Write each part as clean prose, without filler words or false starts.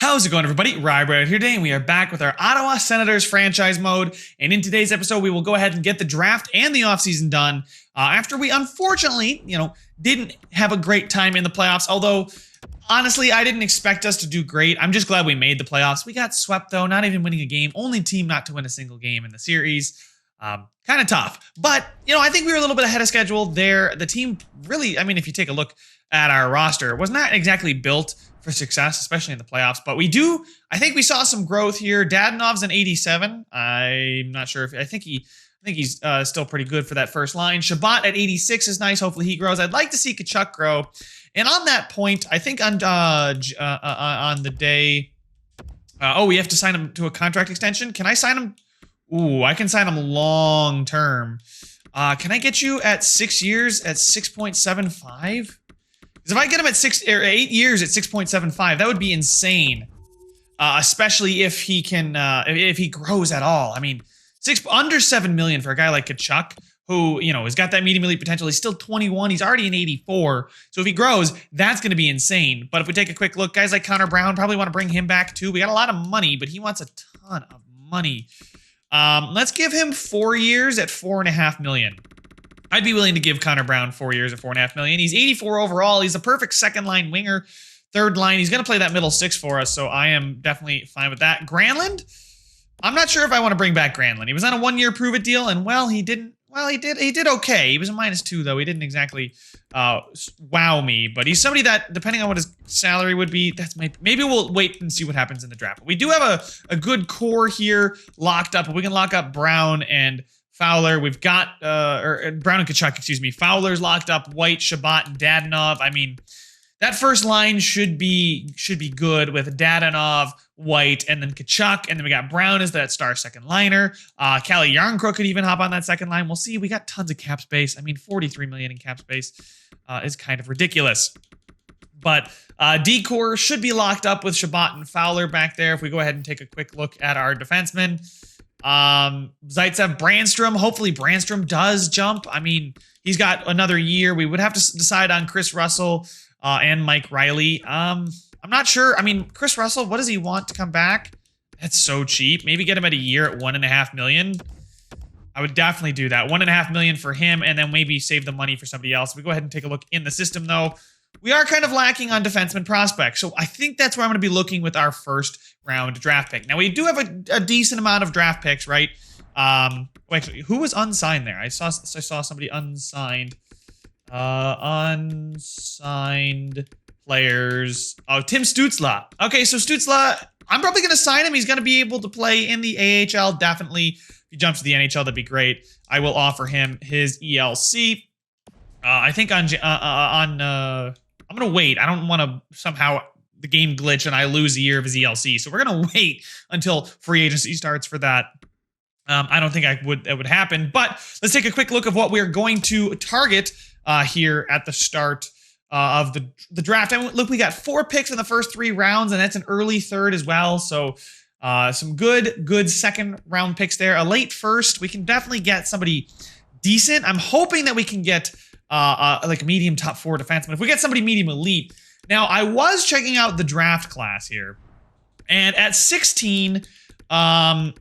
How's it going, everybody? Rybrad here today, and we are back with our Ottawa Senators franchise mode. And in today's episode, we will go ahead and get the draft and the offseason done after we, unfortunately, didn't have a great time in the playoffs. Although, honestly, I didn't expect us to do great. I'm just glad we made the playoffs. We got swept, though, not even winning a game. Only team not to win a single game in the series. Kind of tough. But, I think we were a little bit ahead of schedule there. The team really, if you take a look at our roster, was not exactly built for success, especially in the playoffs. But I think we saw some growth here. Dadonov's an 87. I'm not sure I think he's still pretty good for that first line. Shabbat at 86 is nice. Hopefully he grows. I'd like to see Tkachuk grow. And on that point, I think on the day, we have to sign him to a contract extension. Can I sign him? Ooh, I can sign him long term. Can I get you at 6 years at 6.75? Because if I get him at 8 years at 6.75, that would be insane. Especially if he can, if he grows at all. Under $7 million for a guy like Tkachuk, who has got that medium elite potential. He's still 21. He's already an 84. So if he grows, that's going to be insane. But if we take a quick look, guys like Connor Brown probably want to bring him back too. We got a lot of money, but he wants a ton of money. Let's give him 4 years at $4.5 million. I'd be willing to give Connor Brown 4 years at $4.5 million. He's 84 overall. He's a perfect second line winger, third line. He's going to play that middle six for us, so I am definitely fine with that. Granlund, I'm not sure if I want to bring back Granlund. He was on a 1 year prove it deal, and he did okay. He was a -2 though. He didn't exactly wow me, but he's somebody that, depending on what his salary would be, maybe we'll wait and see what happens in the draft. We do have a good core here locked up. We can lock up Brown and Fowler. We've got Brown and Tkachuk, excuse me. Fowler's locked up. White, Shabbat, and Dadonov. That first line should be good with Dadonov, White, and then Tkachuk, and then we got Brown as that star second liner. Calle Jarnkrok could even hop on that second line. We'll see. We got tons of cap space. $43 million in cap space is kind of ridiculous. But D-core should be locked up with Shabbat and Fowler back there. If we go ahead and take a quick look at our defensemen. Zaitsev, Brandstrom. Hopefully Brandstrom does jump. He's got another year. We would have to decide on Chris Russell and Mike Riley. I'm not sure. Chris Russell, what does he want to come back? That's so cheap. Maybe get him at a year at $1.5 million. I would definitely do that. $1.5 million for him, and then maybe save the money for somebody else. We go ahead and take a look in the system, though. We are kind of lacking on defenseman prospects, so I think that's where I'm going to be looking with our first round draft pick. Now, we do have a decent amount of draft picks, right? Actually, who was unsigned there? I saw somebody unsigned. Unsigned players. Oh, Tim Stützle. Okay, so Stützle, I'm probably going to sign him. He's going to be able to play in the AHL, definitely. If he jumps to the NHL, that'd be great. I will offer him his ELC. I think I'm going to wait. I don't want to somehow the game glitch and I lose a year of his ELC. So we're going to wait until free agency starts for that. I don't think that would happen. But let's take a quick look of what we're going to target here at the start of the draft. Look, we got 4 picks in the first 3 rounds, and that's an early third as well. So some good second round picks there. A late first, we can definitely get somebody decent. I'm hoping that we can get like a medium top 4 defenseman. If we get somebody medium elite. Now, I was checking out the draft class here, and at 16, Brant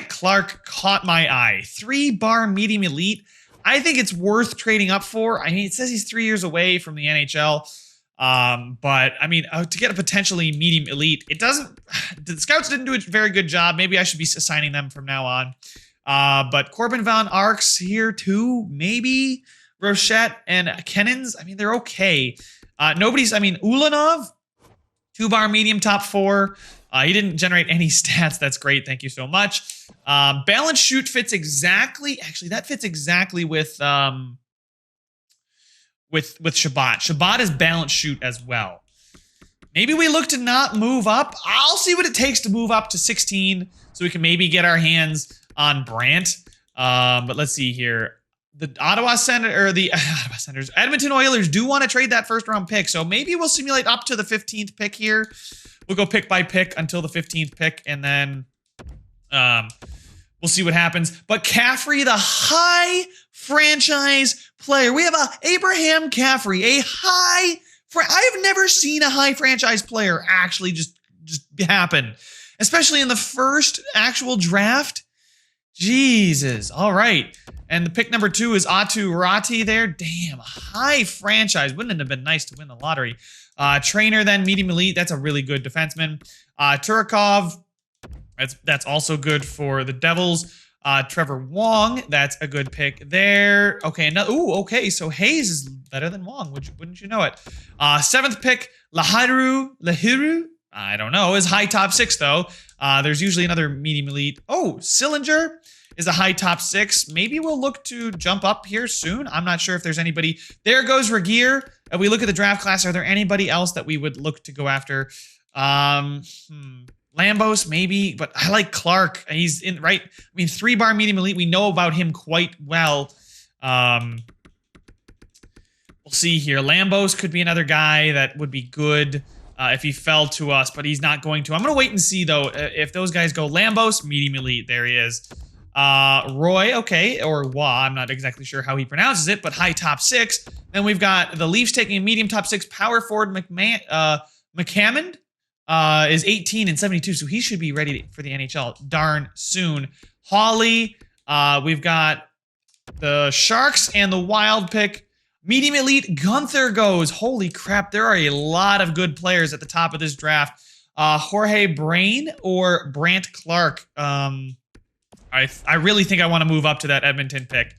Clark caught my eye. 3-bar medium elite. I think it's worth trading up for. It says he's 3 years away from the NHL. But to get a potentially medium elite, the scouts didn't do a very good job. Maybe I should be assigning them from now on. But Corbin Van Arks here too, maybe. Rochette and Kennins, they're okay. Ulanov, 2-bar medium top 4. He didn't generate any stats. That's great. Thank you so much. Balance shoot fits exactly. Actually, that fits exactly with Shabbat. Shabbat is balance shoot as well. Maybe we look to not move up. I'll see what it takes to move up to 16 so we can maybe get our hands on Brant. But let's see here. The Edmonton Oilers do want to trade that first round pick. So maybe we'll simulate up to the 15th pick here. We'll go pick by pick until the 15th pick, and then we'll see what happens. But Caffrey, the high franchise player. We have Abraham Caffrey, a high I've never seen a high franchise player actually just happen, especially in the first actual draft. Jesus. All right. And the pick number 2 is Atu Rati there. Damn, high franchise. Wouldn't it have been nice to win the lottery? Trainer then, medium elite. That's a really good defenseman. Turakov. That's also good for the Devils. Trevor Wong. That's a good pick there. Okay. Okay. So Hayes is better than Wong. Wouldn't you know it? 7th pick, Lahiru. I don't know. Is high top 6 though. There's usually another medium elite. Oh, Sillinger is a high top 6. Maybe we'll look to jump up here soon. I'm not sure if there's anybody. There goes Regier. If we look at the draft class, are there anybody else that we would look to go after? Lambos, maybe, but I like Clark. He's in right. I mean, 3-bar medium elite. We know about him quite well. We'll see here. Lambos could be another guy that would be good if he fell to us, but he's not going to. I'm going to wait and see, though, if those guys go. Lambos, medium elite. There he is. Roy, okay, or Wah. I'm not exactly sure how he pronounces it, but high top 6. Then we've got the Leafs taking a medium top 6. Power forward McCammond is 18 and 72, so he should be ready for the NHL darn soon. Hawley, we've got the Sharks and the Wild pick. Medium elite, Gunther goes. Holy crap, there are a lot of good players at the top of this draft. Jorge Brain or Brant Clark. I really think I want to move up to that Edmonton pick.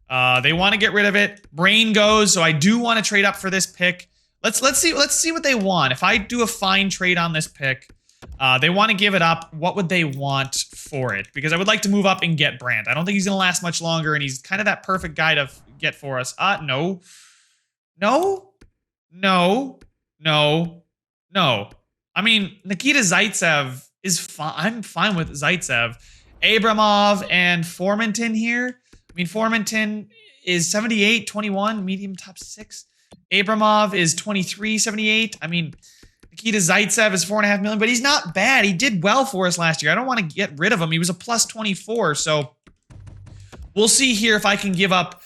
They want to get rid of it. Brain goes, so I do want to trade up for this pick. Let's see what they want. If I do a fine trade on this pick, they want to give it up. What would they want for it? Because I would like to move up and get Brandt. I don't think he's going to last much longer, and he's kind of that perfect guy to get for us. No. I mean, Nikita Zaitsev is fine. I'm fine with Zaitsev. Abramov and Formanton here. I mean, Formanton is 78, 21, medium top 6. Abramov is 23, 78. I mean, Nikita Zaitsev is $4.5 million, but he's not bad. He did well for us last year. I don't want to get rid of him. He was a plus 24, so we'll see here if I can give up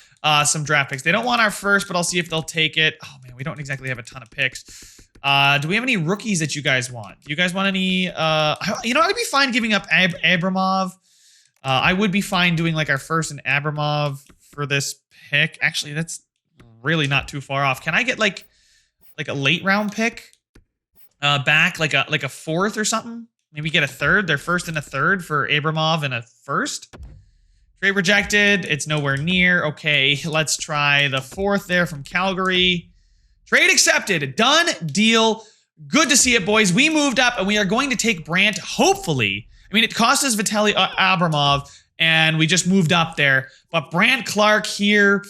some draft picks. They don't want our first, but I'll see if they'll take it. Oh, man, we don't exactly have a ton of picks. Do we have any rookies that you guys want? Do you guys want any? I'd be fine giving up Abramov. I would be fine doing like our first and Abramov for this pick. Actually, that's really not too far off. Can I get like a late round pick back, like a 4th or something? Maybe get a 3rd, their 1st and a 3rd for Abramov and a 1st. Trade rejected. It's nowhere near. Okay, let's try the 4th there from Calgary. Trade accepted. Done deal. Good to see it, boys. We moved up, and we are going to take Brandt, hopefully. I mean, it cost us Vitaly Abramov, and we just moved up there. But Brandt Clark here.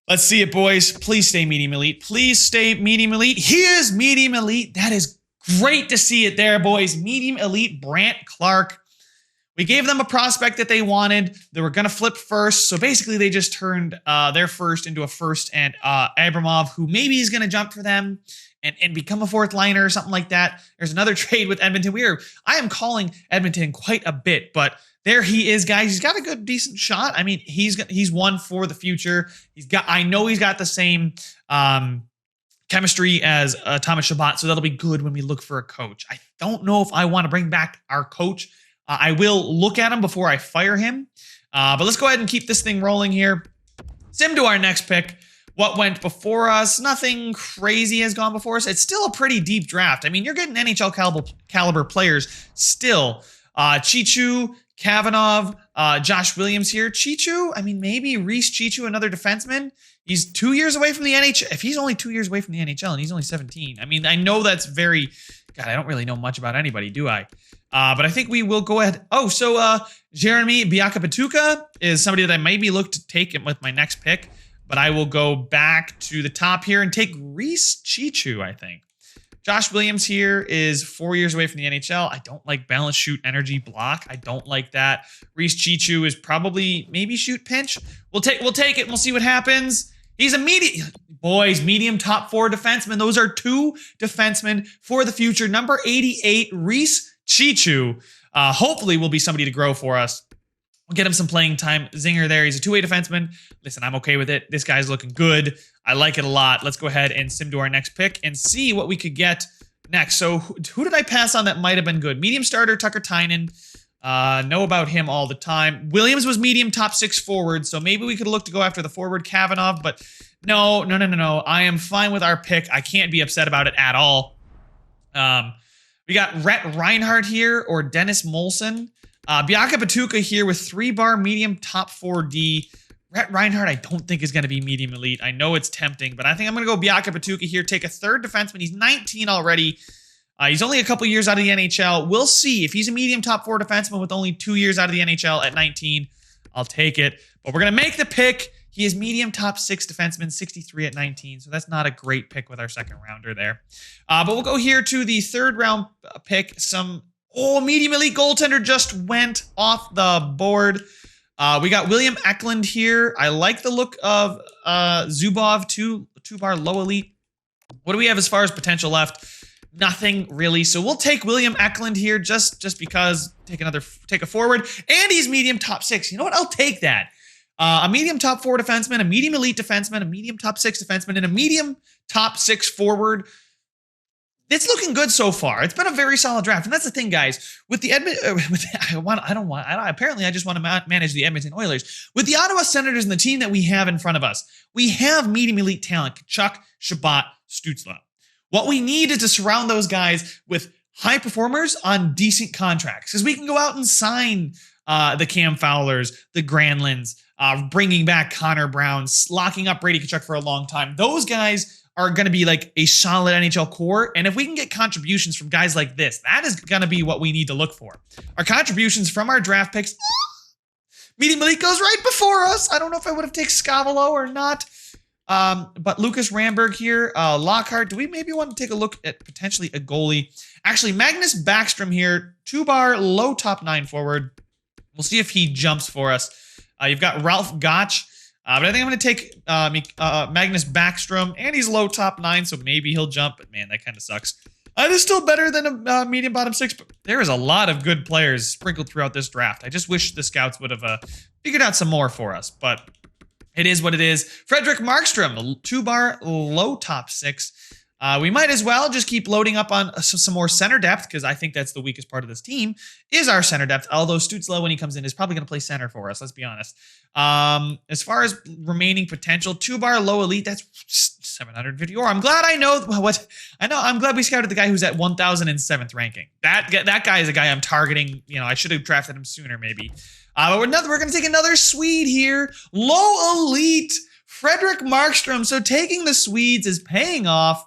Let's see it, boys. Please stay medium elite. Please stay medium elite. He is medium elite. That is great to see it there, boys. Medium elite Brandt Clark. We gave them a prospect that they wanted. They were going to flip first. So basically, they just turned their first into a first and Abramov, who maybe is going to jump for them and become a 4th liner or something like that. There's another trade with Edmonton. I am calling Edmonton quite a bit, but there he is, guys. He's got a good, decent shot. I mean, he's one for the future. I know he's got the same chemistry as Thomas Chabot, so that'll be good when we look for a coach. I don't know if I want to bring back our coach. I will look at him before I fire him. But let's go ahead and keep this thing rolling here. Sim to our next pick. What went before us? Nothing crazy has gone before us. It's still a pretty deep draft. I mean, you're getting NHL caliber players still. Chichu, Kavanov, Josh Williams here. Chichu, I mean, maybe Reese Chichu, another defenseman. He's 2 years away from the NHL. If he's only 2 years away from the NHL and he's only 17, I mean, I know that's very... God, I don't really know much about anybody, do I? But I think we will go ahead. Oh, so Jeremy Biakapatuka is somebody that I maybe look to take with my next pick. But I will go back to the top here and take Reese Chichu, I think. Josh Williams here is 4 years away from the NHL. I don't like balance, shoot, energy, block. I don't like that. Reese Chichu is probably maybe shoot, pinch. We'll take it and we'll see what happens. He's a medium top 4 defenseman. Those are 2 defensemen for the future. Number 88, Reese Chichu. Hopefully will be somebody to grow for us. Get him some playing time. Zinger there. He's a two-way defenseman. Listen, I'm okay with it. This guy's looking good. I like it a lot. Let's go ahead and sim to our next pick and see what we could get next. So who did I pass on that might have been good? Medium starter, Tucker Tynan. Know about him all the time. Williams was medium top 6 forward, so maybe we could look to go after the forward Kavanagh, but no. I am fine with our pick. I can't be upset about it at all. We got Rhett Reinhardt here or Dennis Molson. Biaka Batuka here with 3-bar medium top 4D. Rhett Reinhardt I don't think is going to be medium elite. I know it's tempting, but I think I'm going to go Biaka Batuka here. Take a third defenseman. He's 19 already. He's only a couple years out of the NHL. We'll see. If he's a medium top 4 defenseman with only 2 years out of the NHL at 19, I'll take it. But we're going to make the pick. He is medium top 6 defenseman, 63 at 19. So that's not a great pick with our second rounder there. But we'll go here to the third round pick. Medium elite goaltender just went off the board. We got William Eklund here. I like the look of Zubov, 2-bar low elite. What do we have as far as potential left? Nothing really. So we'll take William Eklund here just because. Take a forward. And he's medium top 6. You know what? I'll take that. A medium top 4 defenseman, a medium elite defenseman, a medium top 6 defenseman, and a medium top 6 forward. It's looking good so far. It's been a very solid draft. And that's the thing, guys. With the apparently I just want to manage the Edmonton Oilers. With the Ottawa Senators and the team that we have in front of us, we have medium elite talent. Kachuk, Shabbat, Stützle. What we need is to surround those guys with high performers on decent contracts. Because we can go out and sign the Cam Fowlers, the Granlunds, bringing back Connor Brown, locking up Brady Kachuk for a long time. Those guys are going to be like a solid NHL core. And if we can get contributions from guys like this, that is going to be what we need to look for. Our contributions from our draft picks, medium elite goes right before us. I don't know if I would have taken Scavolo or not. But Lucas Ramberg here, Lockhart. Do we maybe want to take a look at potentially a goalie? Actually, Magnus Backstrom here, 2-bar low top 9 forward. We'll see if he jumps for us. You've got Ralph Gotch. But I think I'm going to take Magnus Backstrom, and he's low top 9, so maybe he'll jump. But man, that kind of sucks. It is still better than a medium bottom 6, but there is a lot of good players sprinkled throughout this draft. I just wish the scouts would have figured out some more for us, but it is what it is. Frederick Markstrom, 2-bar low top 6. We might as well just keep loading up on some more center depth, because I think that's the weakest part of this team, is our center depth. Although Stützle, when he comes in, is probably going to play center for us, let's be honest. As far as remaining potential, 2-bar low elite, that's 750 or I'm glad I know what I know. I'm glad we scouted the guy who's at 1007th ranking. That guy is a guy I'm targeting. You know, I should have drafted him sooner, maybe. But we're going to take another Swede here. Low elite, Frederick Markstrom. So taking the Swedes is paying off.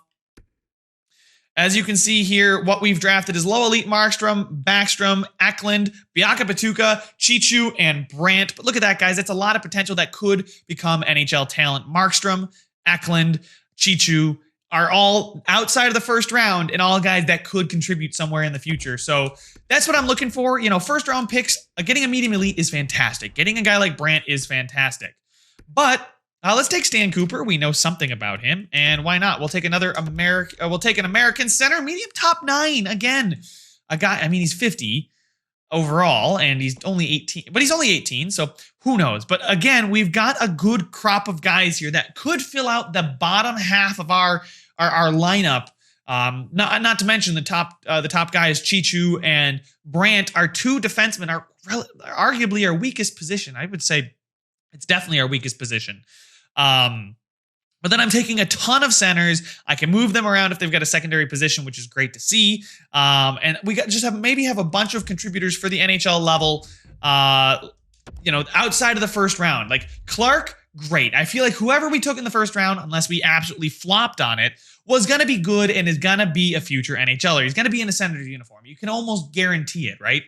As you can see here, what we've drafted is low elite Markstrom, Backstrom, Eklund, Biaka Batuka, Chichu, and Brandt. But look at that, guys. That's a lot of potential that could become NHL talent. Markstrom, Eklund, Chichu are all outside of the first round and all guys that could contribute somewhere in the future. So that's what I'm looking for. You know, first round picks, getting a medium elite is fantastic. Getting a guy like Brandt is fantastic. But let's take Stan Cooper. We know something about him, and why not? We'll take an American center, medium top 9 again. A guy. I mean, he's 50 overall, and he's only 18. But he's only 18, so who knows? But again, we've got a good crop of guys here that could fill out the bottom half of our lineup. Not to mention the top guys, Chichu and Brandt, our 2 defensemen, are arguably our weakest position. I would say it's definitely our weakest position. But then I'm taking a ton of centers. I can move them around if they've got a secondary position, which is great to see. And we maybe have a bunch of contributors for the NHL level, outside of the first round. Like Clark, great. I feel like whoever we took in the first round, unless we absolutely flopped on it, was going to be good and is going to be a future NHLer. He's going to be in a Senators uniform. You can almost guarantee it, right?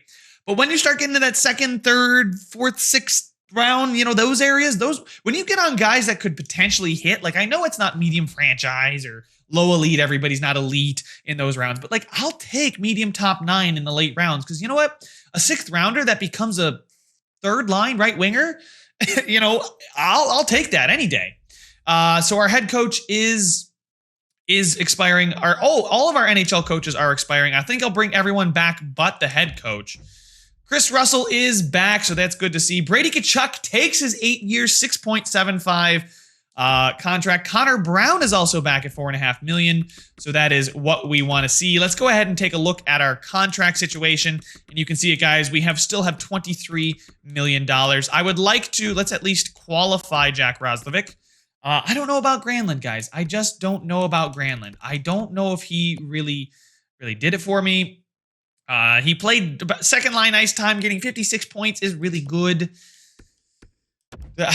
But when you start getting to that second, third, fourth, sixth round, those areas, when you get on guys that could potentially hit, like I know it's not medium franchise or low elite, everybody's not elite in those rounds, but like I'll take medium top 9 in the late rounds, because you know what? A 6th rounder that becomes a 3rd line right winger, I'll take that any day. So our head coach is expiring. All of our NHL coaches are expiring. I think I'll bring everyone back but the head coach. Chris Russell is back, so that's good to see. Brady Tkachuk takes his 8-year, $6.75 contract. Connor Brown is also back at $4.5 million, so that is what we want to see. Let's go ahead and take a look at our contract situation, and you can see it, guys. We still have $23 million. I would like to, let's at least qualify Jack Roslovic. I don't know about Granlund, guys. I just don't know about Granlund. I don't know if he really did it for me. He played second line ice time, getting 56 points is really good.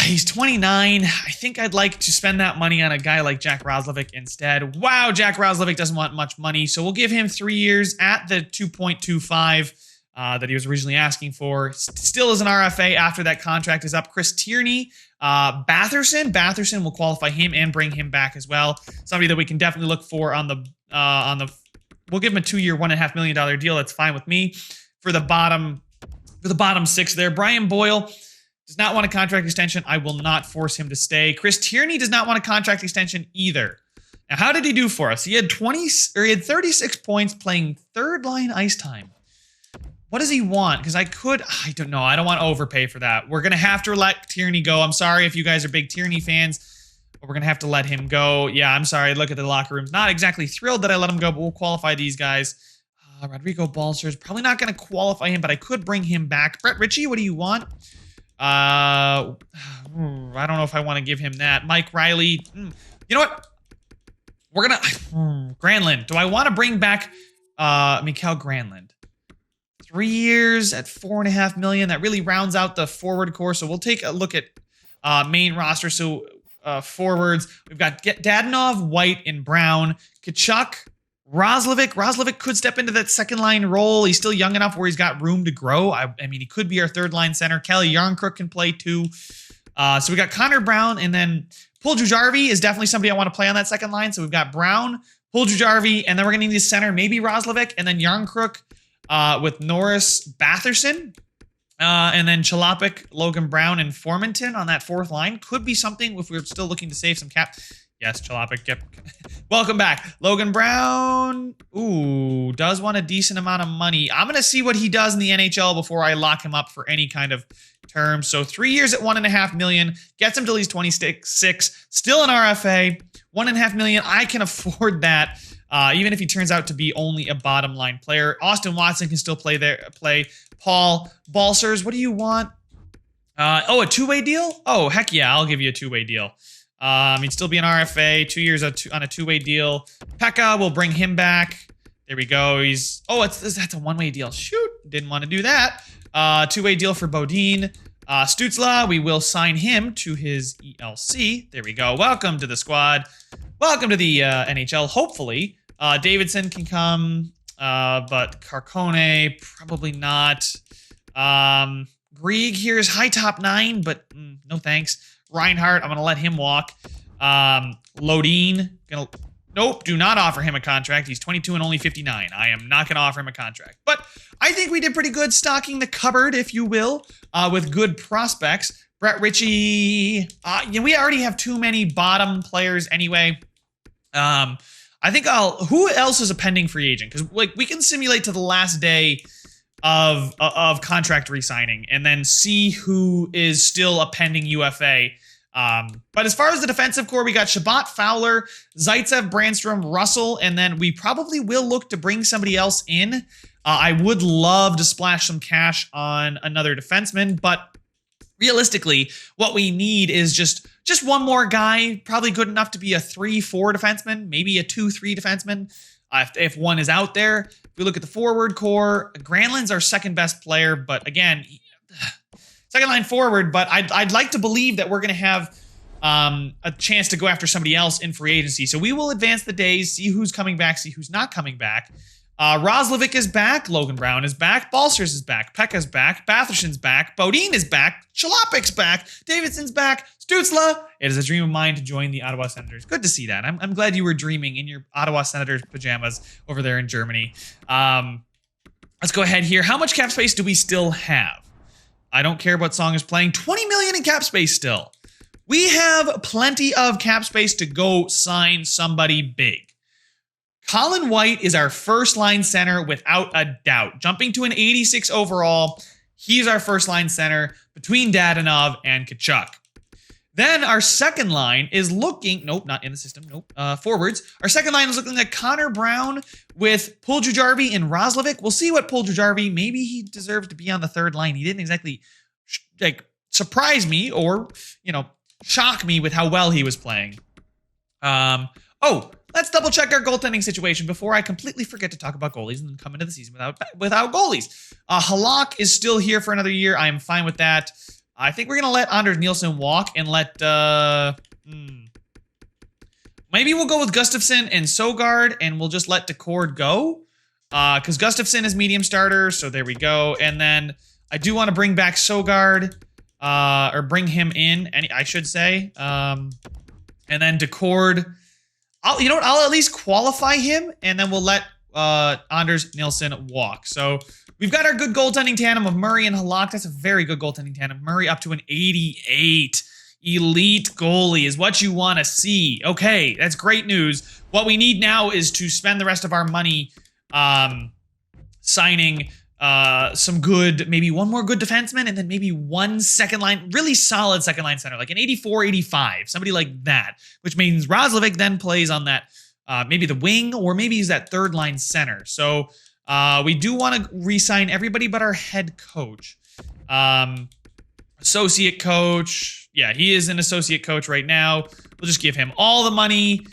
He's 29. I think I'd like to spend that money on a guy like Jack Roslovic instead. Wow, Jack Roslovic doesn't want much money, so we'll give him 3 years at the 2.25 that he was originally asking for. Still is an RFA after that contract is up. Chris Tierney, Batherson will qualify him and bring him back as well. Somebody that we can definitely look for on the. We'll give him a 2-year, $1.5 million deal. That's fine with me. For the bottom 6 there, Brian Boyle does not want a contract extension. I will not force him to stay. Chris Tierney does not want a contract extension either. Now, how did he do for us? He had 36 points playing third line ice time. What does he want? Because I don't know. I don't want to overpay for that. We're going to have to let Tierney go. I'm sorry if you guys are big Tierney fans, but we're going to have to let him go. Yeah, I'm sorry. Look at the locker rooms. Not exactly thrilled that I let him go, but we'll qualify these guys. Rodrigo Balcers, probably not going to qualify him, but I could bring him back. Brett Ritchie, what do you want? I don't know if I want to give him that. Mike Riley. You know what? We're going to... Granlund. Do I want to bring back Mikael Granlund? 3 years at $4.5 million. That really rounds out the forward core. So we'll take a look at main roster. So forwards, we've got Dadonov, White, and Brown. Tkachuk, Roslovic. Roslovic could step into that second line role. He's still young enough where he's got room to grow. I mean, he could be our third line center. Kelly Yarncrook can play too. So we got Connor Brown, and then Paul Jujarvi is definitely somebody I want to play on that second line. So we've got Brown, Paul Jujarvi, and then we're going to need a center, maybe Roslovic, and then Yarncrook with Norris Batherson. And then Chalopik, Logan Brown, and Formanton on that fourth line. Could be something if we're still looking to save some cap. Yes, Chalopik. Yep. Welcome back. Logan Brown, does want a decent amount of money. I'm going to see what he does in the NHL before I lock him up for any kind of term. So 3 years at $1.5 million, gets him till he's 26, still an RFA, $1.5 million. I can afford that. Even if he turns out to be only a bottom line player. Austin Watson can still play. Paul Balcers, what do you want? A two-way deal? Oh, heck yeah, I'll give you a two-way deal. He'd still be an RFA, 2 years on a two-way deal. Pekka, will bring him back. There we go. That's a one-way deal. Shoot, didn't want to do that. Two-way deal for Bodine. Stützle, we will sign him to his ELC. There we go. Welcome to the squad. Welcome to the NHL, hopefully. Davidson can come, but Carcone, probably not. Grieg here is high top 9, but no thanks. Reinhardt, I'm going to let him walk. Lodine, nope, do not offer him a contract. He's 22 and only 59. I am not going to offer him a contract. But I think we did pretty good stocking the cupboard, if you will, with good prospects. Brett Ritchie, we already have too many bottom players anyway. I think who else is a pending free agent? Because we can simulate to the last day of contract re-signing and then see who is still a pending UFA. But as far as the defensive core, we got Shabbat, Fowler, Zaitsev, Brandstrom, Russell, and then we probably will look to bring somebody else in. I would love to splash some cash on another defenseman, but realistically, what we need is just one more guy, probably good enough to be a 3-4 defenseman, maybe a 2-3 defenseman, if one is out there. If we look at the forward core, Granlund's our second best player, but again, second line forward, but I'd like to believe that we're going to have a chance to go after somebody else in free agency. So we will advance the days, see who's coming back, see who's not coming back. Roslovic is back. Logan Brown is back. Balcers is back. Pekka's back. Batherson's back. Bodine is back. Chalopik's back. Davidson's back. Stützle. It is a dream of mine to join the Ottawa Senators. Good to see that. I'm glad you were dreaming in your Ottawa Senators pajamas over there in Germany. Let's go ahead here. How much cap space do we still have? I don't care what song is playing. 20 million in cap space still. We have plenty of cap space to go sign somebody big. Colin White is our first line center without a doubt. Jumping to an 86 overall. He's our first line center between Dadonov and Tkachuk. Then our second line is looking, nope, not in the system, nope, forwards. Our second line is looking at Connor Brown with Puljujärvi and Roslovic. We'll see what Puljujärvi, maybe he deserves to be on the third line. He didn't exactly, surprise me or, shock me with how well he was playing. Let's double check our goaltending situation before I completely forget to talk about goalies and then come into the season without goalies. Halak is still here for another year. I am fine with that. I think we're going to let Anders Nilsson walk and let, maybe we'll go with Gustafsson and Sogard and we'll just let Decord go. Because Gustafsson is medium starter, so there we go. And then I do want to bring back Sogard, or bring him in, I should say. And then Decord, I'll at least qualify him and then we'll let Anders Nilsson walk. So we've got our good goaltending tandem of Murray and Halak. That's a very good goaltending tandem. Murray up to an 88. Elite goalie is what you want to see. Okay, that's great news. What we need now is to spend the rest of our money signing some good, maybe one more good defenseman and then maybe one second line, really solid second line center, like an 84, 85, somebody like that, which means Roslovic then plays on that, maybe the wing or maybe he's that third line center. So we do want to re-sign everybody but our head coach. Associate coach. Yeah, he is an associate coach right now. We'll just give him all the money.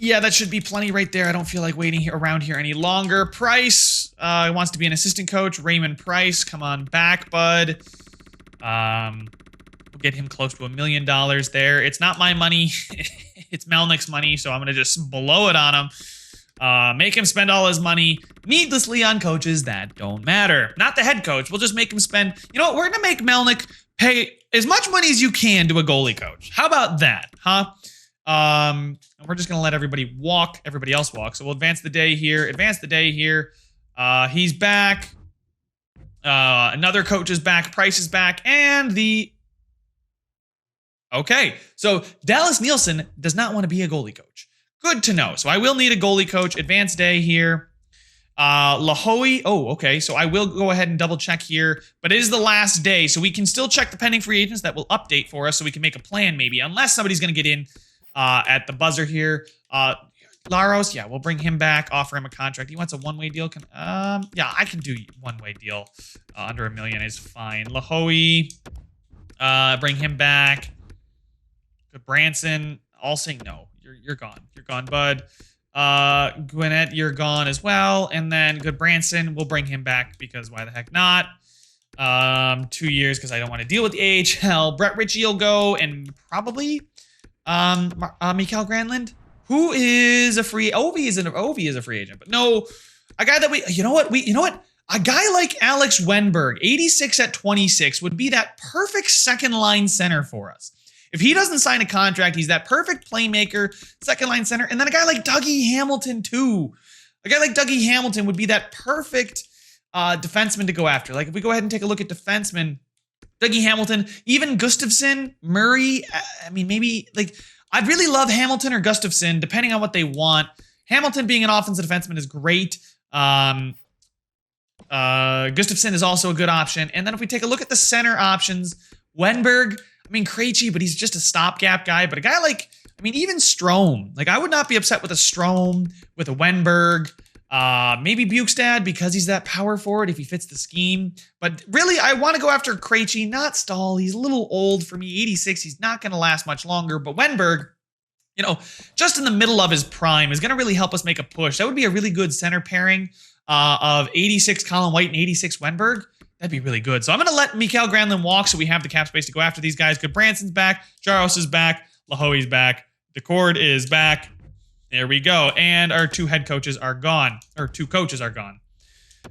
Yeah, that should be plenty right there. I don't feel like waiting around here any longer. Price wants to be an assistant coach. Raymond Price, come on back, bud. We'll get him close to $1 million there. It's not my money. It's Melnick's money, so I'm going to just blow it on him. Make him spend all his money needlessly on coaches that don't matter. Not the head coach. We'll just make him spend... You know what? We're going to make Melnick pay as much money as you can to a goalie coach. How about that, huh? We're just going to let everybody else walk. So we'll advance the day here. He's back. Another coach is back. Price is back. And okay. So Dallas Nielsen does not want to be a goalie coach. Good to know. So I will need a goalie coach. Advanced day here. Lahoe. Oh, okay. So I will go ahead and double check here, but it is the last day. So we can still check the pending free agents that will update for us so we can make a plan maybe, unless somebody's going to get in at the buzzer here. Laros, yeah, we'll bring him back, offer him a contract. He wants a one-way deal. Yeah, I can do one-way deal. Under $1 million is fine. Lahoe, bring him back. Good Branson, all saying no. You're gone. You're gone, bud. Gwinnett, you're gone as well. And then good Branson, we'll bring him back because why the heck not? 2 years because I don't want to deal with the AHL. Brett Ritchie will go, and probably Mikael Granlund, who is a free... Ovi is a free agent, but no, a guy that you know what? A guy like Alex Wenberg, 86 at 26, would be that perfect second line center for us. If he doesn't sign a contract, he's that perfect playmaker, second line center. And then a guy like Dougie Hamilton too. A guy like Dougie Hamilton would be that perfect defenseman to go after. Like if we go ahead and take a look at defensemen, Dougie Hamilton, even Gustafsson, Murray. I mean, maybe like I'd really love Hamilton or Gustafsson, depending on what they want. Hamilton being an offensive defenseman is great. Gustafsson is also a good option. And then if we take a look at the center options, Wenberg, I mean, Krejci, but he's just a stopgap guy. But a guy like, I mean, even Strome. Like, I would not be upset with a Strome, with a Wenberg, maybe Bukestad because he's that power forward if he fits the scheme. But really, I want to go after Krejci, not Stahl. He's a little old for me. 86, he's not going to last much longer. But Wenberg, you know, just in the middle of his prime is going to really help us make a push. That would be a really good center pairing of 86 Colin White and 86 Wenberg. That'd be really good. So I'm going to let Mikael Granlund walk so we have the cap space to go after these guys. Good Branson's back. Jaros is back. Lahoe's back. Decord is back. There we go. And our two head coaches are gone. Or two coaches are gone.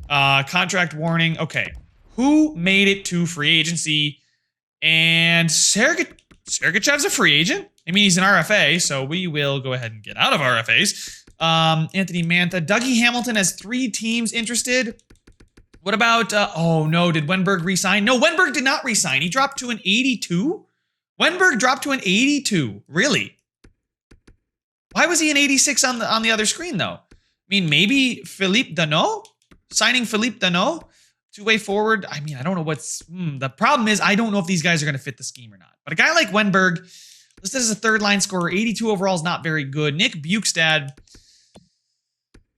Contract warning. Okay. Who made it to free agency? And Sergachev's a free agent. I mean, he's an RFA, so we will go ahead and get out of RFAs. Anthony Mantha. Dougie Hamilton has 3 teams interested. What about, oh no, did Wenberg resign? No, Wenberg did not resign. He dropped to an 82? Wenberg dropped to an 82. Really? Why was he an 86 on the other screen, though? I mean, maybe Philippe Danault? Signing Philippe Danault? Two-way forward. I mean, I don't know what's... the problem is I don't know if these guys are going to fit the scheme or not. But a guy like Wenberg, listed as a third-line scorer, 82 overall is not very good. Nick Bukestad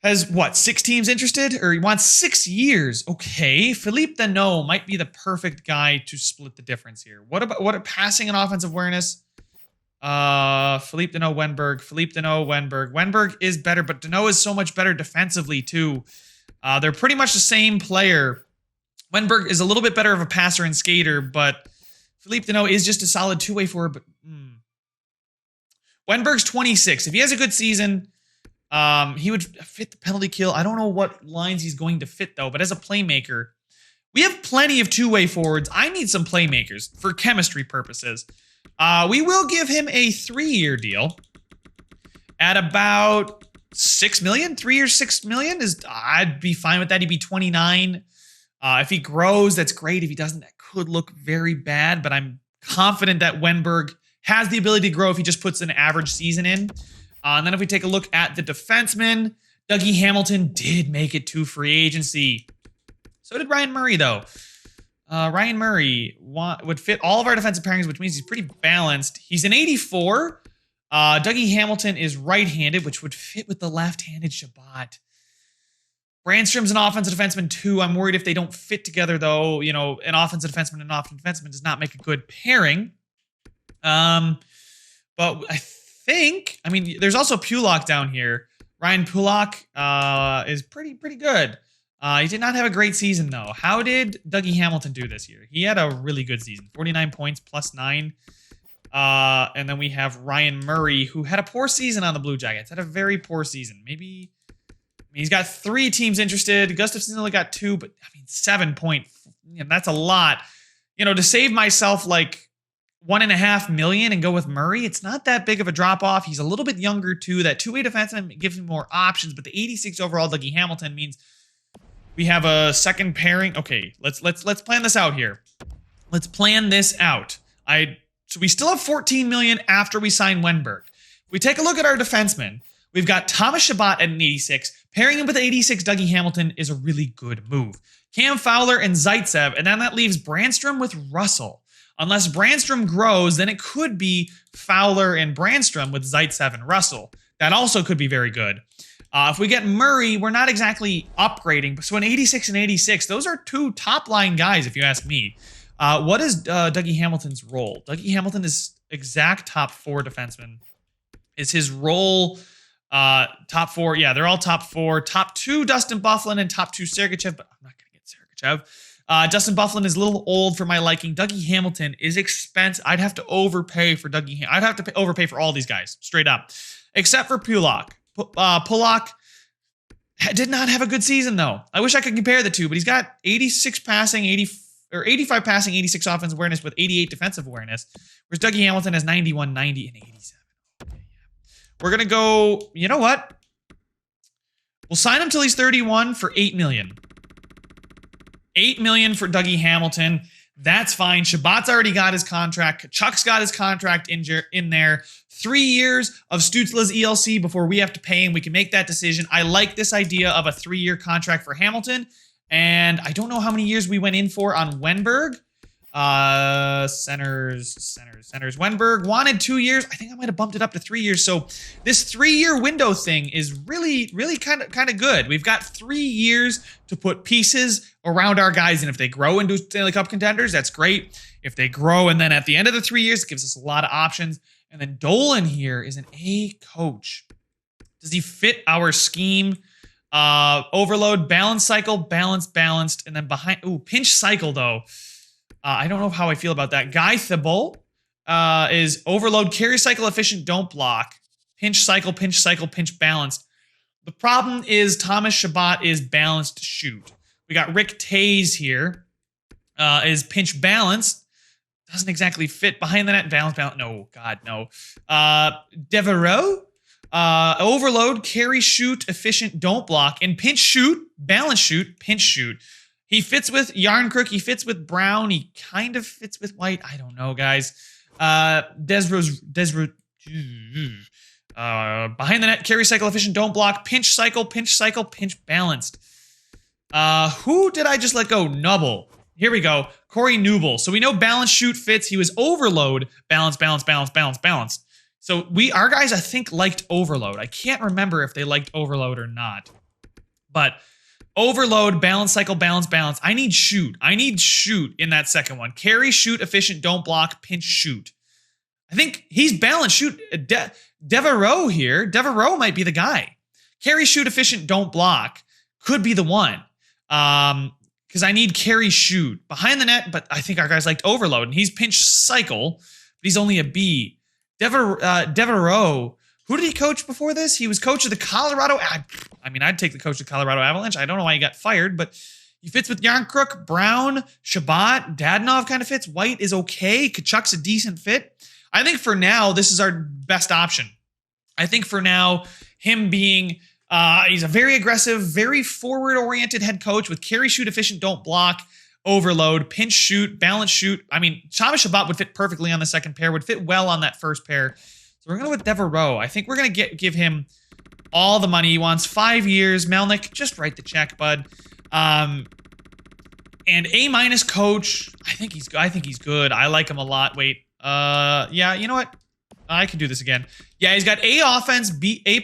has, what, 6 teams interested? Or he wants 6 years. Okay, Philippe Deneau might be the perfect guy to split the difference here. What passing and offensive awareness? Philippe Deneau, Wenberg. Philippe Deneau, Wenberg. Wenberg is better, but Deneau is so much better defensively, too. They're pretty much the same player. Wenberg is a little bit better of a passer and skater, but Philippe Deneau is just a solid two-way forward. But Wenberg's 26. If he has a good season, he would fit the penalty kill. I don't know what lines he's going to fit, though, but as a playmaker, we have plenty of two-way forwards. I need some playmakers for chemistry purposes. We will give him a 3-year deal at about $6 million. 3 years, $6 million I'd be fine with that. He'd be 29. If he grows, that's great. If he doesn't, that could look very bad. But I'm confident that Wenberg has the ability to grow if he just puts an average season in. And then if we take a look at the defensemen, Dougie Hamilton did make it to free agency. So did Ryan Murray, though. Ryan Murray would fit all of our defensive pairings, which means he's pretty balanced. He's an 84. Dougie Hamilton is right-handed, which would fit with the left-handed Shabbat. Brandstrom's an offensive defenseman, too. I'm worried if they don't fit together, though. You know, an offensive defenseman and an offensive defenseman does not make a good pairing. But I think, I mean, there's also Pulock down here. Ryan Pulock is pretty good. He did not have a great season, though. How did Dougie Hamilton do this year? He had a really good season. 49 points, plus 9. And then we have Ryan Murray, who had a poor season on the Blue Jackets. Had a very poor season. Maybe... I mean, he's got 3 teams interested. Gustafsson only got 2, but I mean, 7 point, that's a lot. You know, to save myself like $1.5 million and go with Murray, it's not that big of a drop off. He's a little bit younger too. That two-way defenseman gives him more options, but the 86 overall Dougie Hamilton means we have a second pairing. Okay, let's plan this out here. Let's plan this out. So we still have $14 million after we sign Wenberg. We take a look at our defensemen. We've got Thomas Shabbat at an 86. Pairing him with an 86 Dougie Hamilton is a really good move. Cam Fowler and Zaitsev, and then that leaves Brandstrom with Russell. Unless Brandstrom grows, then it could be Fowler and Brandstrom with Zaitsev and Russell. That also could be very good. If we get Murray, we're not exactly upgrading. So an 86 and 86, those are 2 top-line guys, if you ask me. What is Dougie Hamilton's role? Dougie Hamilton is exact top 4 defenseman. Is his role... top 4, yeah, they're all top 4. Top 2, Dustin Byfuglien, and top 2, Sergachev, but I'm not going to get Sergachev. Dustin Byfuglien is a little old for my liking. Dougie Hamilton is expensive. I'd have to overpay for Dougie. I'd have to overpay for all these guys, straight up. Except for Pulock. Pulock did not have a good season, though. I wish I could compare the two, but he's got 86 passing, 85 passing, 86 offensive awareness with 88 defensive awareness, whereas Dougie Hamilton has 91, 90, and 87. We're going to go, you know what? We'll sign him till he's 31 for $8 million. $8 million for Dougie Hamilton. That's fine. Shabbat's already got his contract. Chuck's got his contract in there. 3 years of Stutzla's ELC before we have to pay him. We can make that decision. I like this idea of a 3-year contract for Hamilton. And I don't know how many years we went in for on Wenberg. Centers. Wenberg wanted 2 years. I think I might have bumped it up to 3 years. So this 3-year window thing is really kind of good. We've got 3 years to put pieces around our guys, and if they grow into Stanley Cup contenders, that's great. If they grow, and then at the end of the 3 years, it gives us a lot of options. And then Dolan here is an A coach. Does he fit our scheme? Overload, balance cycle, balanced, and then behind. Ooh, pinch cycle though. I don't know how I feel about that. Guy Thibault is overload, carry cycle, efficient, don't block. Pinch cycle, pinch balanced. The problem is Thomas Shabbat is balanced shoot. We got Rick Tays here. Is pinch balanced. Doesn't exactly fit. Behind the net, balance. No, God, no. Devereaux, overload, carry, shoot, efficient, don't block. And pinch shoot, balance shoot, pinch shoot. He fits with Yarncrook. He fits with Brown. He kind of fits with White. I don't know, guys. Behind the net, carry cycle, efficient, don't block. Pinch cycle, pinch balanced. Who did I just let go? Nubble. Here we go. Corey Nubble. So we know balance, shoot, fits. He was overload, balance, balance, balance, balance, balance. So our guys, I think, liked overload. I can't remember if they liked overload or not. But overload, balance, cycle, balance, balance. I need shoot. I need shoot in that second one. Carry, shoot, efficient, don't block, pinch, shoot. I think he's balance, shoot. Devereaux here. Devereaux might be the guy. Carry, shoot, efficient, don't block. Could be the one. Because I need carry, shoot. Behind the net, but I think our guys liked overload. And he's pinch, cycle, but he's only a B. Devereaux, who did he coach before this? He was coach of the Colorado... I'd take the coach of the Colorado Avalanche. I don't know why he got fired, but he fits with Yarncrook, Brown, Shabbat, Dadonov kind of fits. White is okay. Kachuk's a decent fit. I think for now, this is our best option. I think for now, him being... he's a very aggressive, very forward-oriented head coach with carry, shoot, efficient, don't block, overload, pinch, shoot, balance, shoot. Thomas Shabbat would fit perfectly on the second pair, would fit well on that first pair. So we're going to go with Devereaux. I think we're going to give him all the money he wants. 5 years. Melnick, just write the check, bud. And A- coach. I think he's good. I like him a lot. Wait. Yeah, you know what? I can do this again. Yeah, he's got A offense, B, A+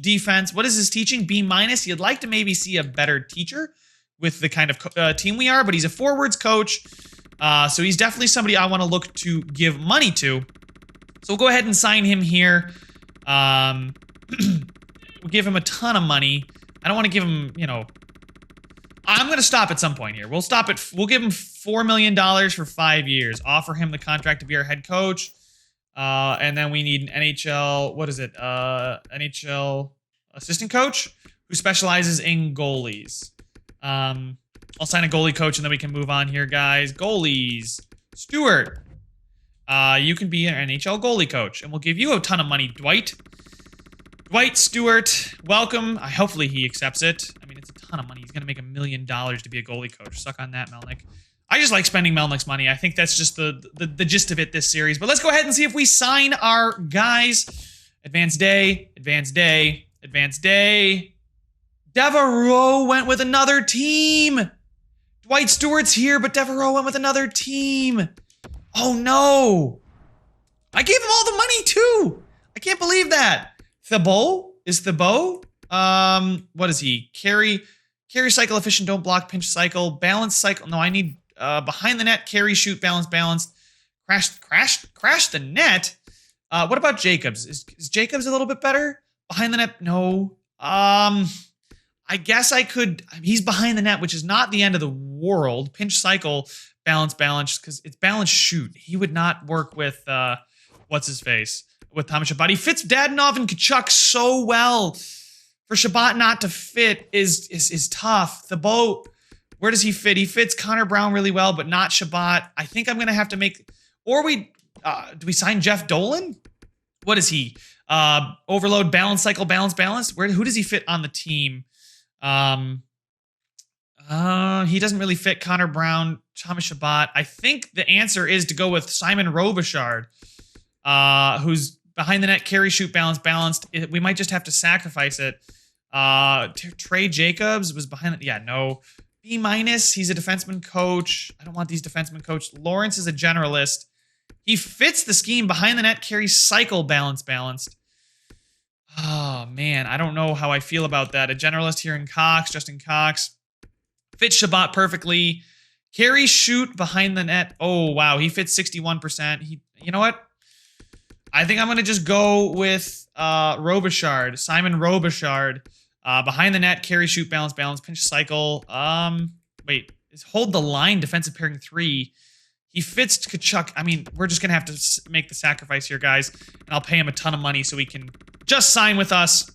defense. What is his teaching? B-. You'd like to maybe see a better teacher with the kind of team we are, but he's a forwards coach. So he's definitely somebody I want to look to give money to. So we'll go ahead and sign him here. We'll give him a ton of money. I don't want to give him, I'm going to stop at some point here. We'll give him $4 million for 5 years. Offer him the contract to be our head coach. And then we need an NHL, NHL assistant coach who specializes in goalies. I'll sign a goalie coach and then we can move on here, guys. Goalies. Stewart. You can be an NHL goalie coach and we'll give you a ton of money, Dwight. Dwight Stewart, welcome. Hopefully he accepts it. It's a ton of money. He's going to make $1 million to be a goalie coach. Suck on that, Melnick. I just like spending Melnick's money. I think that's just the gist of it this series. But let's go ahead and see if we sign our guys. Advanced day, advanced day, advanced day. Devereaux went with another team. Dwight Stewart's here, but Devereaux went with another team. Oh, no. I gave him all the money, too. I can't believe that. Thibault? Is Thibault? What is he? Carry, cycle, efficient, don't block, pinch, cycle, balance, cycle. No, I need behind the net, carry, shoot, balance, balanced. Crash the net? What about Jacobs? Is Jacobs a little bit better? Behind the net? No. I guess I could. He's behind the net, which is not the end of the world. Pinch, cycle, balance, because it's balance, shoot. He would not work with, what's his face? With Thomas Shabbat. He fits Dadonov and Kachuk so well. For Shabbat not to fit is tough. The boat, where does he fit? He fits Connor Brown really well, but not Shabbat. I think I'm going to have to make... Or do we sign Jeff Dolan? What is he? Overload, balance, cycle, balance. Who does he fit on the team? He doesn't really fit Connor Brown, Thomas Shabbat. I think the answer is to go with Simon Robichaud, who's behind the net, carry, shoot, balanced. We might just have to sacrifice it. Trey Jacobs was behind it. Yeah, no. B-. He's a defenseman coach. I don't want these defenseman coach. Lawrence is a generalist. He fits the scheme behind the net, carry, cycle, balanced. Oh, man. I don't know how I feel about that. A generalist here in Cox, Justin Cox. Fits Shabbat perfectly. Carry, shoot, behind the net. Oh, wow. He fits 61%. You know what? I think I'm going to just go with Robichaud, Simon Robichaud. Behind the net, carry, shoot, balance, pinch, cycle. Wait, is hold the line, defensive pairing 3. He fits Kachuk. We're just going to have to make the sacrifice here, guys. And I'll pay him a ton of money so he can just sign with us.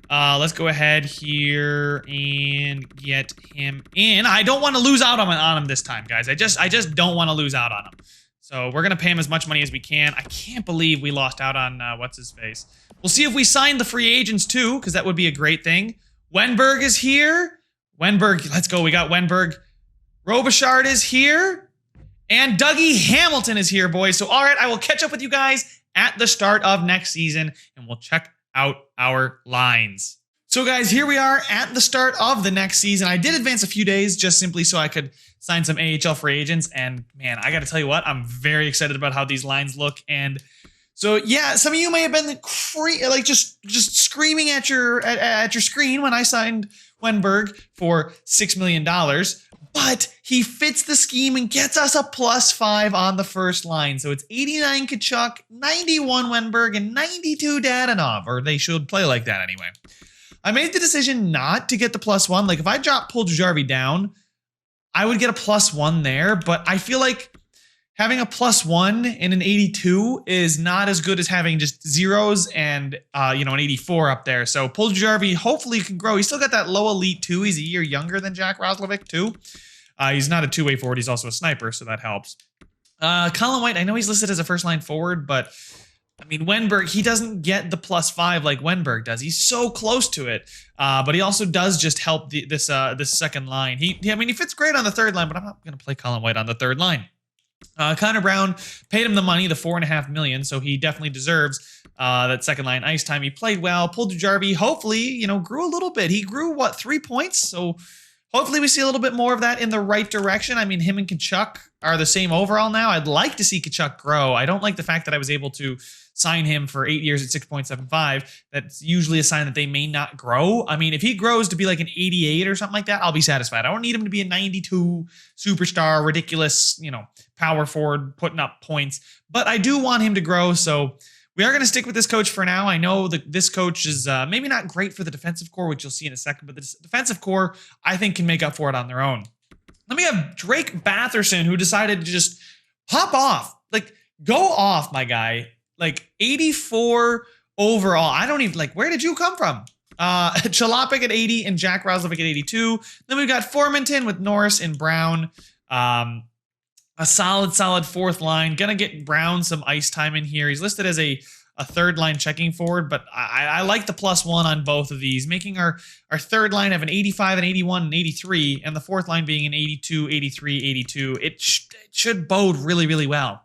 Let's go ahead here and get him in. I don't want to lose out on him this time, guys. I just don't want to lose out on him. So we're going to pay him as much money as we can. I can't believe we lost out on what's-his-face. We'll see if we sign the free agents, too, because that would be a great thing. Wenberg is here. Wenberg, let's go. We got Wenberg. Robichaud is here. And Dougie Hamilton is here, boys. So, all right, I will catch up with you guys at the start of next season, and we'll check out our lines. So guys, here we are at the start of the next season. I did advance a few days just simply so I could sign some AHL free agents. And man, I got to tell you what, I'm very excited about how these lines look. And so yeah, some of you may have been just screaming at your screen when I signed Wenberg for $6 million. But he fits the scheme and gets us a +5 on the first line. So it's 89 Tkachuk, 91 Wenberg, and 92 Dadonov. Or they should play like that anyway. I made the decision not to get the +1. Like if I drop Puljujärvi down, I would get a +1 there. But I feel like having a +1 in an 82 is not as good as having just zeros and an 84 up there. So Puljujärvi hopefully can grow. He's still got that low elite 2. He's a year younger than Jack Roslovic too. He's not a two-way forward. He's also a sniper, so that helps. Colin White, I know he's listed as a first-line forward, but I mean, Wenberg, he doesn't get the +5 like Wenberg does. He's so close to it, but he also does just help this second line. He fits great on the third line, but I'm not going to play Colin White on the third line. Connor Brown paid him the money, the $4.5 million, so he definitely deserves that second line ice time. He played well. Puljujärvi, hopefully, grew a little bit. He grew 3 points, so hopefully we see a little bit more of that in the right direction. I mean, him and Tkachuk are the same overall now. I'd like to see Tkachuk grow. I don't like the fact that I was able to sign him for 8 years at 6.75. That's usually a sign that they may not grow. I mean, if he grows to be like an 88 or something like that, I'll be satisfied. I don't need him to be a 92 superstar, ridiculous, power forward putting up points. But I do want him to grow, so we are going to stick with this coach for now. I know that this coach is maybe not great for the defensive core, which you'll see in a second, but the defensive core, I think, can make up for it on their own. Then we have Drake Batherson, who decided to just hop off. Like, go off, my guy. Like, 84 overall. I don't even, where did you come from? Chalopik at 80 and Jack Roslovic at 82. Then we've got Formanton with Norris and Brown. A solid fourth line. Gonna get Brown some ice time in here. He's listed as a third line checking forward, but I like the +1 on both of these, making our third line have an 85, an 81, and 83, and the fourth line being an 82, 83, 82. It should bode really, really well.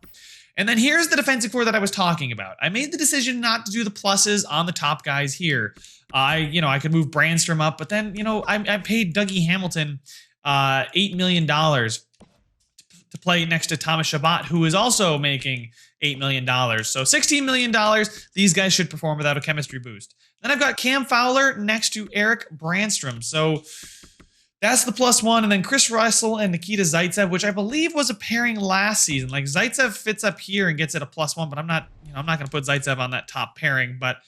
And then here's the defensive core that I was talking about. I made the decision not to do the pluses on the top guys here. I could move Brandstrom up, but then, I paid Dougie Hamilton $8 million to play next to Thomas Chabot, who is also making $8 million. So $16 million, these guys should perform without a chemistry boost. Then I've got Cam Fowler next to Eric Brandstrom. So that's the +1. And then Chris Russell and Nikita Zaitsev, which I believe was a pairing last season. Like Zaitsev fits up here and gets it a +1, but I'm not going to put Zaitsev on that top pairing. But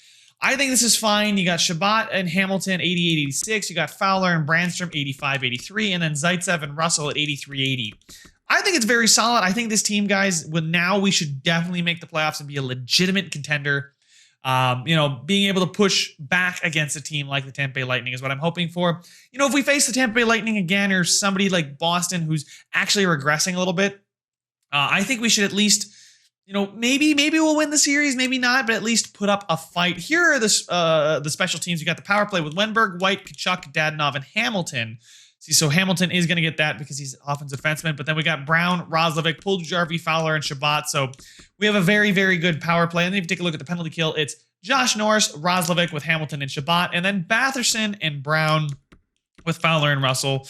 I think this is fine. You got Chabot and Hamilton 88, 86. You got Fowler and Brandstrom 85, 83. And then Zaitsev and Russell at 83, 80. I think it's very solid. I think this team, guys, we should definitely make the playoffs and be a legitimate contender. Being able to push back against a team like the Tampa Bay Lightning is what I'm hoping for. If we face the Tampa Bay Lightning again or somebody like Boston who's actually regressing a little bit, I think we should at least, maybe we'll win the series, maybe not, but at least put up a fight. Here are the special teams. You got the power play with Wenberg, White, Tkachuk, Dadonov, and Hamilton. See, so Hamilton is going to get that because he's offensive defenseman. But then we got Brown, Roslovic, Puljujärvi, Fowler, and Chabot. So we have a very, very good power play. And then if you take a look at the penalty kill, it's Josh Norris, Roslovic with Hamilton and Chabot. And then Batherson and Brown with Fowler and Russell.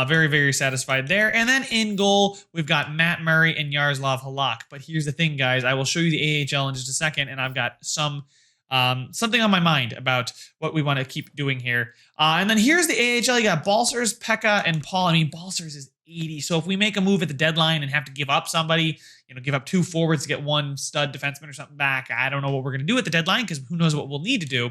Very, very satisfied there. And then in goal, we've got Matt Murray and Yaroslav Halak. But here's the thing, guys. I will show you the AHL in just a second. And I've got something on my mind about what we want to keep doing here. And then here's the AHL. You got Balcers, Pekka, and Paul. I mean, Balcers is 80. So if we make a move at the deadline and have to give up somebody, give up 2 forwards to get 1 stud defenseman or something back, I don't know what we're going to do at the deadline because who knows what we'll need to do.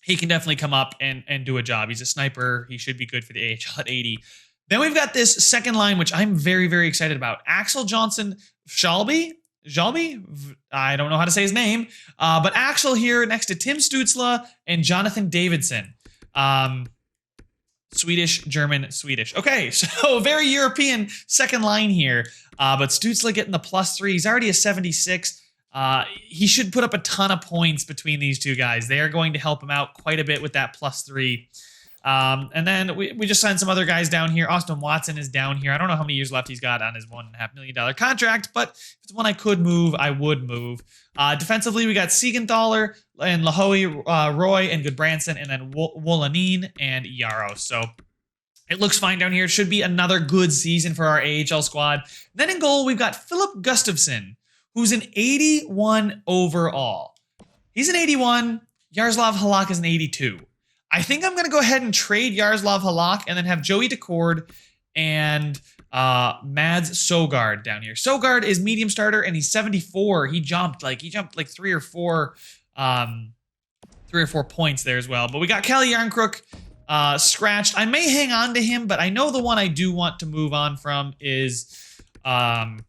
He can definitely come up and do a job. He's a sniper. He should be good for the AHL at 80. Then we've got this second line, which I'm very, very excited about. Axel Johnson Jalby, I don't know how to say his name, but Axel here next to Tim Stützle and Jonathan Davidson. Swedish, German, Swedish. Okay, so very European second line here, but Stützle getting the +3. He's already a 76. He should put up a ton of points between these two guys. They are going to help him out quite a bit with that +3. And then we just signed some other guys down here. Austin Watson is down here. I don't know how many years left he's got on his $1.5 million contract, but if it's one I could move, I would move. Defensively, we got Siegenthaler and Lahoe, Roy, and Goodbranson, and then Wolanin and Yarrow. So it looks fine down here. It should be another good season for our AHL squad. Then in goal, we've got Philip Gustafsson, who's an 81 overall. He's an 81. Yaroslav Halak is an 82. I think I'm going to go ahead and trade Yaroslav Halak and then have Joey Decord and Mads Sogard down here. Sogard is medium starter and he's 74. He jumped like 3 or 4 points there as well. But we got Kelly Yarncrook scratched. I may hang on to him, but I know the one I do want to move on from is Yaroslav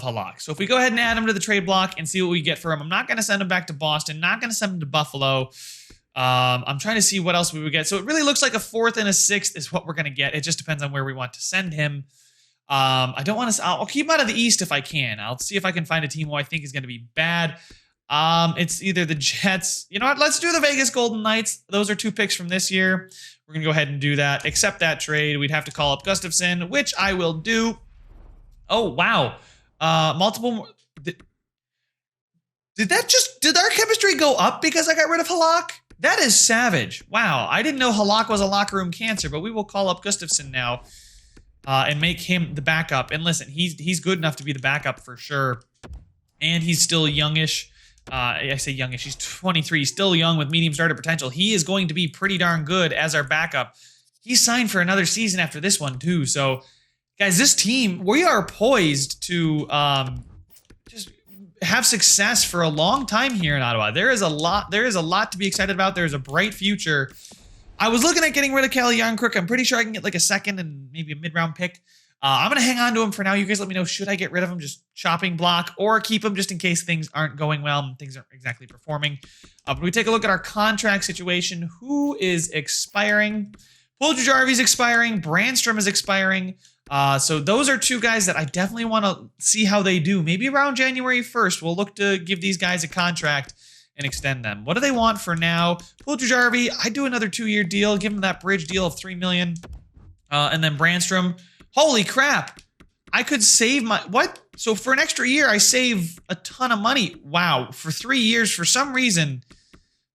Halak. So if we go ahead and add him to the trade block and see what we get for him, I'm not going to send him back to Boston, not going to send him to Buffalo. I'm trying to see what else we would get. So it really looks like a 4th and a 6th is what we're going to get. It just depends on where we want to send him. I don't want to, I'll keep him out of the East if I can. I'll see if I can find a team who I think is going to be bad. It's either the Jets. You know what? Let's do the Vegas Golden Knights. Those are 2 picks from this year. We're going to go ahead and do that. Accept that trade. We'd have to call up Gustafsson, which I will do. Oh, wow. Multiple. Did our chemistry go up because I got rid of Halak? That is savage. Wow. I didn't know Halak was a locker room cancer, but we will call up Gustafsson now and make him the backup. And listen, he's good enough to be the backup for sure. And he's still youngish. I say youngish. He's 23. He's still young with medium starter potential. He is going to be pretty darn good as our backup. He's signed for another season after this one too. So, guys, this team, we are poised to just have success for a long time here in Ottawa. There is a lot to be excited about. There's a bright future. I was looking at getting rid of Kelly Yarncrook. I'm pretty sure I can get like a 2nd and maybe a mid-round pick. I'm going to hang on to him for now. You guys let me know, should I get rid of him, just chopping block, or keep him just in case things aren't going well and things aren't exactly performing. But we take a look at our contract situation. Who is expiring? Puljujarvi's expiring. Brandstrom is expiring. So those are 2 guys that I definitely want to see how they do. Maybe around January 1st, we'll look to give these guys a contract and extend them. What do they want for now? Puljujarvi, I do another 2-year deal, give him that bridge deal of $3 million. And then Brandstrom, holy crap. I could save what? So for an extra year, I save a ton of money. Wow. For 3 years, for some reason,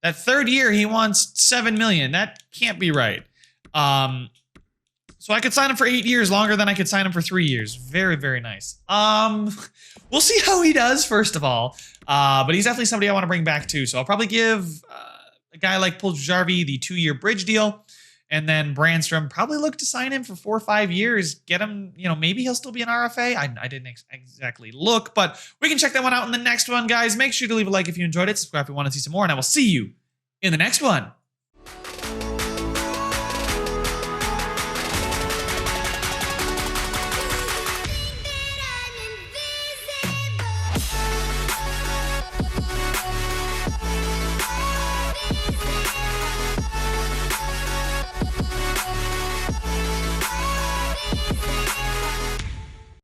that 3rd year, he wants $7 million. That can't be right. So I could sign him for 8 years, longer than I could sign him for 3 years. Very, very nice. We'll see how he does, first of all. But he's definitely somebody I want to bring back too. So I'll probably give a guy like Puljujarvi the 2-year bridge deal. And then Brandstrom, probably look to sign him for 4 or 5 years. Get him, maybe he'll still be an RFA. I didn't exactly look, but we can check that one out in the next one, guys. Make sure to leave a like if you enjoyed it. Subscribe if you want to see some more, and I will see you in the next one.